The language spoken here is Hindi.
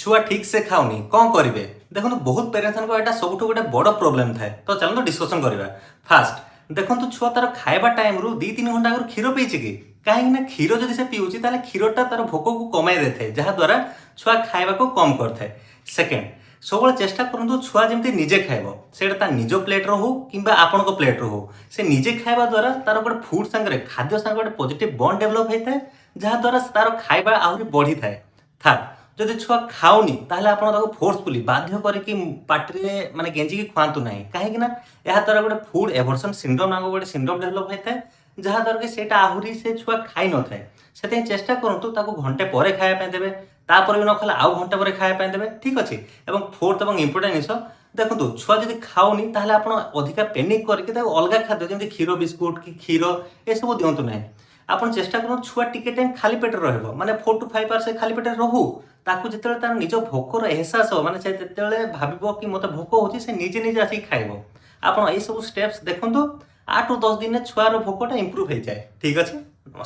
छुआ ठीक से खाऊनी कौन करेंगे देखो बहुत पेरेंट्स को यहाँ सब गोटे बड़ प्रोब्लेम थाए तो चलो डिस्कसन करवा फास्ट देखो छुआ तार खाଇବା टाइम रू 2-3 घंटा आगे क्षीर पीछे कि कहीं क्षीर जब से पीऊँच क्षीरटा तार भोक को कमाई दे था जहाद्वारा छुआ खाଇବା को कम करता सेकेंड सब चेष्टा करूँ छुआ जमी निजे खाइब से निज प्लेट हो कि आपण प्लेट हो से निजे खाଇବା द्वारा तार गोटे फुड सांगे खाद्य सांगे गोटे पॉजिटिव बॉन्ड डेभलप होता है जहाद्वारा तार खाଇବା आहरी बढ़ी थाए थर्ड जदि छुआ खाऊनी ताहले आपण ताको फोर्सफुली बाध्य करके पार्टी माने गेंजी खुआतु ना कहीं या द्वारा गोटे फूड एवर्सन सिंड्रोम नाम गोटे सिंड्रोम डेभलप होता है जहाद्वारा कि सेटा आहरी से छुआ खाई न थाए से चेष्टा करूँ ताको घंटे पर खाया देवे तापर भी न खाला आउ घंटे पर खाया देवे ठीक अच्छे और फोर्थ और इम्पोर्टाट जिनिस देखो छुआ जब खाऊनी ताहले आपण अधिका पेनिक करके अलग खाद्य जमी क्षीर बिस्कुट कि क्षीर ये सब दिंतु ना आप चेष्टा करूँ छुआ टिके टाइम खाली पेट रहा माने 4 to 5 आवर्स खाली पेट रहू ताकू जिते तार निज भोकर एहसास हो माने से भाव कि मत भोक हो निजे निजे आसिक खाइब आप सब स्टेप्स देखो 8 to 10 दिन छुआर भोकटा इम्प्रूव हो जाए ठीक अच्छे।